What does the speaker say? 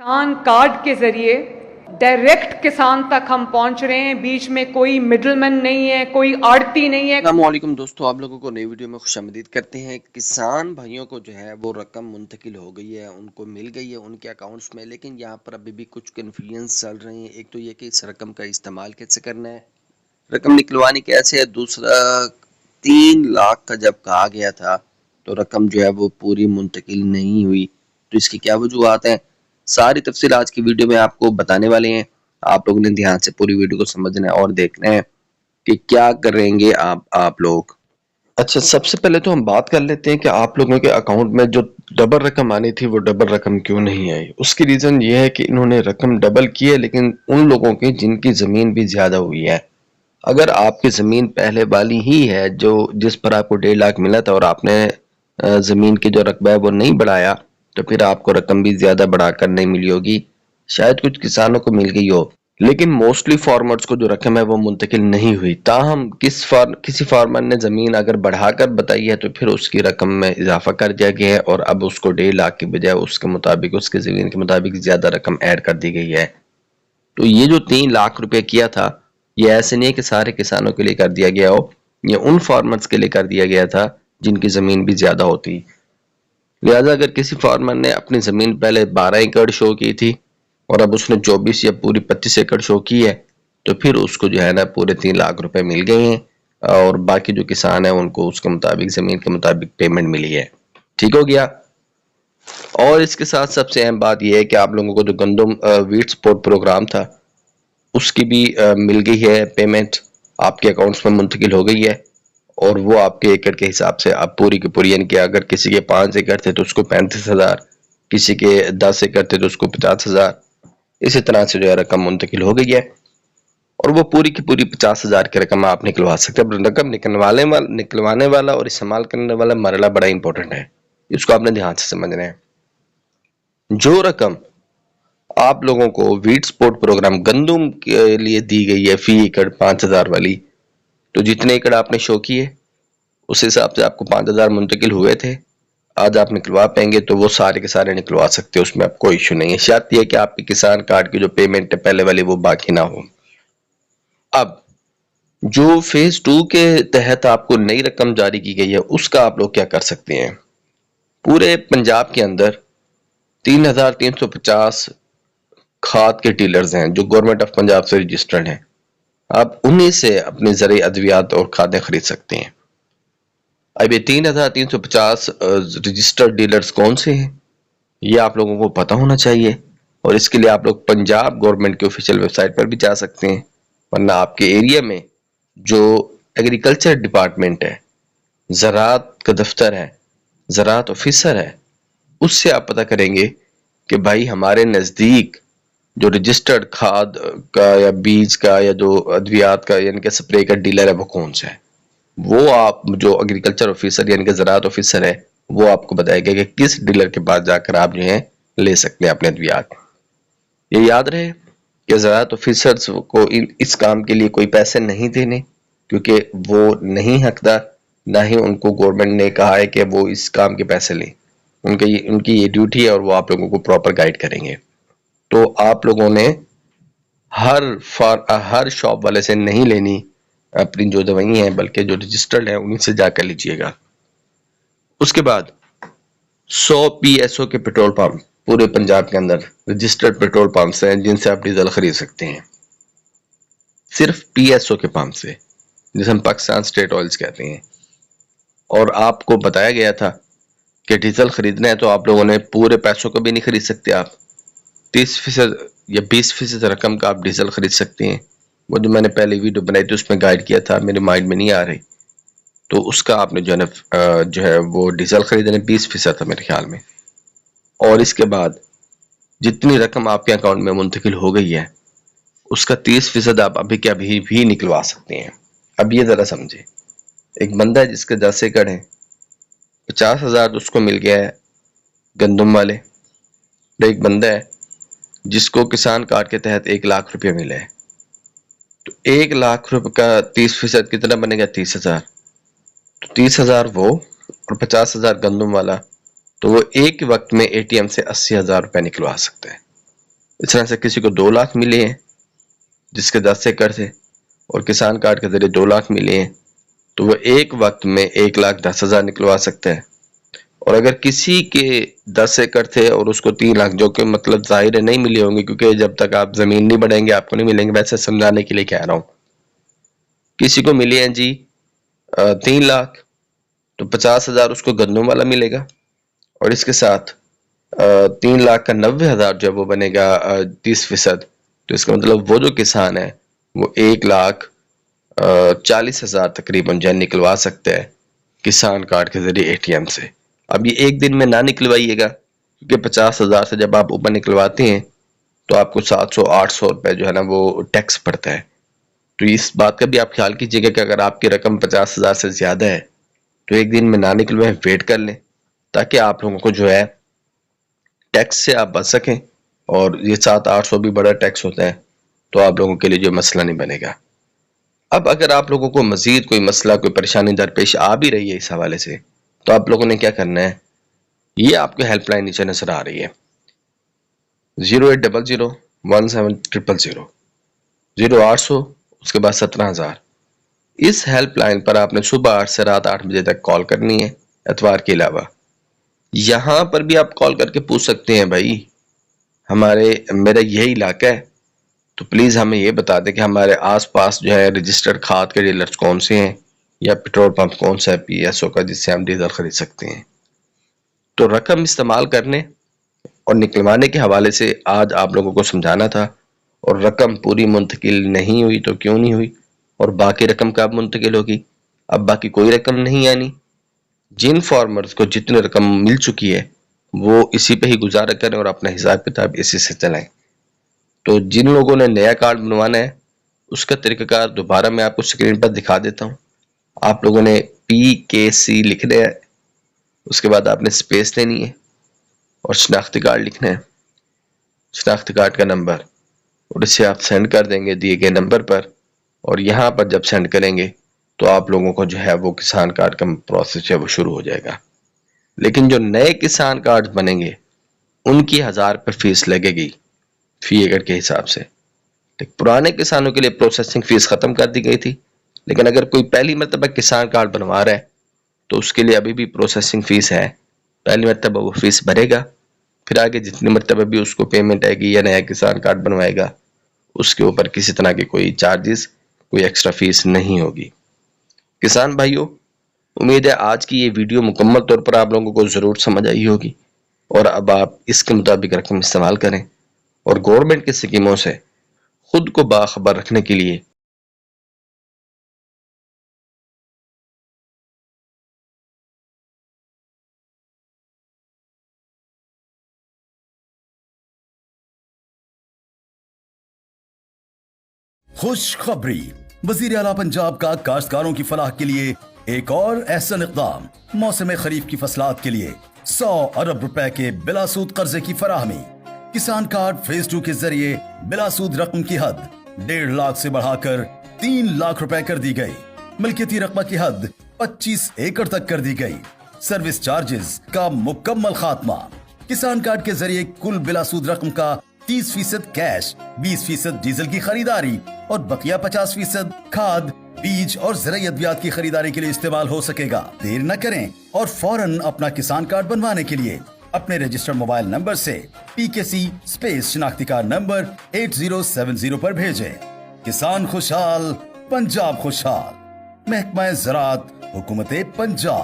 किसान कार्ड के जरिए डायरेक्ट किसान तक हम पहुंच रहे हैं, बीच में कोई मिडलमैन नहीं है, कोई आड़ती नहीं है। अस्सलामुअलैकुम दोस्तों, आप लोगों को नई वीडियो में खुशामदीद करते हैं। किसान भाइयों को जो है वो रकम मुंतकिल हो गई है, उनको मिल गई है उनके अकाउंट्स में, लेकिन यहाँ पर अभी भी कुछ कन्फ्यूजन चल रहे हैं। एक तो ये कि इस रकम का इस्तेमाल कैसे करना है, रकम निकलवानी कैसे है। दूसरा, 3 लाख का जब कहा गया था तो रकम जो है वो पूरी मुंतकिल नहीं हुई, तो इसकी क्या वजूहत हैं, सारी तफसील आज की वीडियो में आपको बताने वाले हैं। आप लोगों ने ध्यान से पूरी वीडियो को समझना है और देखना है कि क्या करेंगे आप लोग। अच्छा, सबसे पहले तो हम बात कर लेते हैं कि आप लोगों के अकाउंट में जो डबल रकम आनी थी वो डबल रकम क्यों नहीं आई। उसकी रीजन ये है कि इन्होंने रकम डबल की है, लेकिन उन लोगों की जिनकी जमीन भी ज्यादा हुई है। अगर आपकी जमीन पहले वाली ही है जो जिस पर आपको 1.5 लाख मिला था और आपने जमीन की जो रकबा है वो नहीं बढ़ाया, तो फिर आपको रकम भी ज्यादा बढ़ाकर नहीं मिली होगी। शायद कुछ किसानों को मिल गई हो, लेकिन मोस्टली फार्मर्स को जो रकम है वो मुंतकिल नहीं हुई। ताहम किसी फार्मर ने जमीन अगर बढ़ाकर बताई है तो फिर उसकी रकम में इजाफा कर दिया गया है और अब उसको 1.5 लाख की बजाय उसके मुताबिक, उसकी जमीन के मुताबिक ज्यादा रकम ऐड कर दी गई है। तो ये जो 3 लाख रुपए किया था, ये ऐसे नहीं है कि सारे किसानों के लिए कर दिया गया हो, ये उन फार्मर्स के लिए कर दिया गया था जिनकी जमीन भी ज्यादा होती। लिहाजा अगर किसी फार्मर ने अपनी जमीन पहले 12 एकड़ शो की थी और अब उसने 24 या पूरी 25 एकड़ शो की है, तो फिर उसको जो है ना पूरे 3 लाख रुपए मिल गए हैं और बाकी जो किसान है उनको उसके मुताबिक, जमीन के मुताबिक पेमेंट मिली है। ठीक हो गया। और इसके साथ सबसे अहम बात यह है कि आप लोगों को जो गंदम वीट सपोर्ट प्रोग्राम था उसकी भी मिल गई है पेमेंट, आपके अकाउंट्स में मुंतकिल हो गई है और वो आपके एकड़ के हिसाब से आप पूरी की पूरी, यानी कि अगर किसी के 5 एकड़ थे तो उसको 35,000, किसी के 10 एकड़ थे तो उसको 50,000, इसी तरह से जो है रकम मुंतकिल हो गई है और वो पूरी की पूरी 50,000 की रकम आप निकलवा सकते हैं। रकम निकलवाने वाला और इस्तेमाल करने वाला मरला बड़ा इंपॉर्टेंट है, इसको आपने ध्यान से समझना है। जो रकम आप लोगों को वीट सपोर्ट प्रोग्राम गंदम के लिए दी गई है फी एकड़ 5,000 वाली, तो जितने एकड़ आपने शो किए उस हिसाब से आपको 5,000 मुंतकिल हुए थे। आज आप निकलवा पाएंगे तो वो सारे के सारे निकलवा सकते हो, उसमें आप कोई इशू नहीं है। शर्त यह कि आपके किसान कार्ड की जो पेमेंट है पहले वाली वो बाकी ना हो। अब जो फेज 2 के तहत आपको नई रकम जारी की गई है उसका आप लोग क्या कर सकते हैं। पूरे पंजाब के अंदर 3,350 खाद के डीलर्स हैं जो गवर्नमेंट ऑफ पंजाब से रजिस्टर्ड हैं। आप उन्हीं से अपने ज़रिए अद्वियात और खादें खरीद सकते हैं। अब ये 3,350 रजिस्टर्ड डीलर्स कौन से हैं, ये आप लोगों को पता होना चाहिए और इसके लिए आप लोग पंजाब गवर्नमेंट की ऑफिशियल वेबसाइट पर भी जा सकते हैं, वरना आपके एरिया में जो एग्रीकल्चर डिपार्टमेंट है, ज़राअत का दफ्तर है, ज़राअत ऑफिसर है, उससे आप पता करेंगे कि भाई हमारे नज़दीक जो रजिस्टर्ड खाद का या बीज का या जो अद्वियात का यानी कि स्प्रे का डीलर है वो कौन सा है। वो आप जो एग्रीकल्चर ऑफिसर यानी कि ज़राअत ऑफिसर है वो आपको बताएगा कि किस डीलर के पास जाकर आप जो है ले सकते हैं अपने अद्वियात। ये याद रहे कि ज़राअत ऑफिसर्स को इस काम के लिए कोई पैसे नहीं देने, क्योंकि वो नहीं हकदार, ना ही उनको गवर्नमेंट ने कहा है कि वो इस काम के पैसे लें। उनकी ये ड्यूटी है और वो आप लोगों को प्रॉपर गाइड करेंगे। तो आप लोगों ने हर शॉप वाले से नहीं लेनी अपनी जो दवाई हैं, बल्कि जो रजिस्टर्ड है उन्हीं से जाकर लीजिएगा। उसके बाद 100 PSO के पेट्रोल पंप पूरे पंजाब के अंदर रजिस्टर्ड पेट्रोल पंप हैं जिनसे आप डीजल खरीद सकते हैं, सिर्फ PSO के पंप से, जिसे हम पाकिस्तान स्टेट ऑयल्स कहते हैं। और आपको बताया गया था कि डीजल खरीदना है तो आप लोगों ने पूरे पैसों को भी नहीं खरीद सकते, आप 30% या 20% रकम का आप डीजल खरीद सकते हैं। वो जो मैंने पहले वीडियो बनाई थी उसमें गाइड किया था, मेरे माइंड में नहीं आ रही, तो उसका आपने जो है वो डीजल खरीदने 20% था मेरे ख्याल में। और इसके बाद जितनी रकम आपके अकाउंट में मुंतकिल हो गई है उसका 30% आप अभी के अभी भी निकलवा सकते हैं। अब ये जरा समझे, एक बंदा है जिसके 10 एकड़ है, 50,000 तो उसको मिल गया है गंदम वाले। एक बंदा है जिसको किसान कार्ड के तहत 1 लाख रुपये मिले हैं, तो 1 लाख रुपए का 30% कितना बनेगा, 30,000। तो 30,000 वो और 50,000 गंदम वाला, तो वो एक वक्त में ATM से 80,000 रुपए निकलवा सकते हैं। اس طرح سے کسی کو 2 لاکھ ملے ہیں جس کے 10 ایکڑ تھے اور کسان کارڈ کے ذریعے 2 لاکھ ملے ہیں تو وہ ایک وقت میں 1,10,000 نکلوا سکتا ہے. اور اگر کسی کے 10 ایکڑ تھے اور اس کو 3 لاکھ، جو کہ مطلب ظاہر ہے نہیں ملے ہوں گے کیونکہ جب تک آپ زمین نہیں بڑھائیں گے آپ کو نہیں ملیں گے، ویسے سمجھانے کے لیے کہہ رہا ہوں. کسی کو ملے ہیں جی 3 لاکھ تو 50,000 اس کو گندم والا ملے گا، اور اس کے ساتھ 3 لاکھ کا 90,000 جو وہ بنے گا 30%. تو اس کا مطلب وہ جو کسان ہے وہ 1,40,000 تقریباً جو نکلوا سکتا ہے کسان کارڈ کے ذریعے اے ٹی ایم سے. اب یہ ایک دن میں نہ نکلوائیے گا کیونکہ 50,000 سے جب آپ اوپر نکلواتے ہیں تو آپ کو 700-800 روپے جو ہے نا وہ ٹیکس پڑتا ہے. تو اس بات کا بھی آپ خیال کیجئے گا کہ اگر آپ کی رقم 50,000 سے زیادہ ہے تو ایک دن میں نہ نکلوائیں، ویٹ کر لیں تاکہ آپ لوگوں کو جو ہے ٹیکس سے آپ بچ سکیں. اور یہ 700-800 بھی بڑا ٹیکس ہوتا ہے تو آپ لوگوں کے لیے جو مسئلہ نہیں بنے گا. اب اگر آپ لوگوں کو مزید کوئی مسئلہ، کوئی پریشانی درپیش آ بھی رہی ہے اس حوالے سے، تو آپ لوگوں نے کیا کرنا ہے، یہ آپ کو ہیلپ لائن نیچے نظر آ رہی ہے 08001700000 0800 اس کے بعد 17,000. اس ہیلپ لائن پر آپ نے صبح 8 سے رات 8 بجے تک کال کرنی ہے اتوار کے علاوہ. یہاں پر بھی آپ کال کر کے پوچھ سکتے ہیں بھائی میرا یہی علاقہ ہے تو پلیز ہمیں یہ بتا دیں کہ ہمارے آس پاس جو ہے رجسٹرڈ کھاد کے ڈیلرز کون سے ہیں یا پیٹرول پمپ کون سا ہے پی ایس او کا جس سے ہم ڈیزل خرید سکتے ہیں. تو رقم استعمال کرنے اور نکلوانے کے حوالے سے آج آپ لوگوں کو سمجھانا تھا. اور رقم پوری منتقل نہیں ہوئی تو کیوں نہیں ہوئی، اور باقی رقم کب منتقل ہوگی. اب باقی کوئی رقم نہیں، یعنی جن فارمرز کو جتنی رقم مل چکی ہے وہ اسی پہ ہی گزارا کریں اور اپنا حساب کتاب اسی سے چلائیں. تو جن لوگوں نے نیا کارڈ بنوانا ہے اس کا طریقہ کار دوبارہ میں آپ کو سکرین پر دکھا دیتا ہوں. آپ لوگوں نے PKC لکھنا ہے، اس کے بعد آپ نے سپیس لینی ہے اور شناختی کارڈ لکھنا ہے، شناختی کارڈ کا نمبر، اور اسے آپ سینڈ کر دیں گے دیے گئے نمبر پر. اور یہاں پر جب سینڈ کریں گے تو آپ لوگوں کو جو ہے وہ کسان کارڈ کا پروسیس ہے وہ شروع ہو جائے گا. لیکن جو نئے کسان کارڈ بنیں گے ان کی 1,000 پر فیس لگے گی فی ایکڑ کے حساب سے. پرانے کسانوں کے لیے پروسیسنگ فیس ختم کر دی گئی تھی، لیکن اگر کوئی پہلی مرتبہ کسان کارڈ بنوا رہا ہے تو اس کے لیے ابھی بھی پروسیسنگ فیس ہے. پہلی مرتبہ وہ فیس بھرے گا، پھر آگے جتنی مرتبہ بھی اس کو پیمنٹ آئے گی یا نیا کسان کارڈ بنوائے گا اس کے اوپر کسی طرح کی کوئی چارجز، کوئی ایکسٹرا فیس نہیں ہوگی. کسان بھائیوں، امید ہے آج کی یہ ویڈیو مکمل طور پر آپ لوگوں کو ضرور سمجھ آئی ہوگی، اور اب آپ اس کے مطابق رقم استعمال کریں اور گورنمنٹ کی اسکیموں سے خود کو باخبر رکھنے کے لیے خوشخبری، وزیر اعلیٰ پنجاب کا کاشتکاروں کی فلاح کے لیے ایک اور احسن اقدام. موسم خریف کی فصلات کے لیے 100 ارب روپے کے بلا سود قرضے کی فراہمی. کسان کارڈ فیز 2 کے ذریعے بلا سود رقم کی حد 1.5 لاکھ سے بڑھا کر 3 لاکھ روپے کر دی گئی. ملکیتی رقبہ کی حد 25 ایکڑ تک کر دی گئی. سروس چارجز کا مکمل خاتمہ. کسان کارڈ کے ذریعے کل بلا سود رقم کا 30% کیش، 20% ڈیزل کی خریداری اور بقیہ 50% کھاد، بیج اور زرعی ادویات کی خریداری کے لیے استعمال ہو سکے گا. دیر نہ کریں اور فوراً اپنا کسان کارڈ بنوانے کے لیے اپنے رجسٹرڈ موبائل نمبر سے PKC سپیس شناختی کارڈ نمبر 8070 پر بھیجیں. کسان خوشحال، پنجاب خوشحال. محکمہ زراعت، حکومت پنجاب.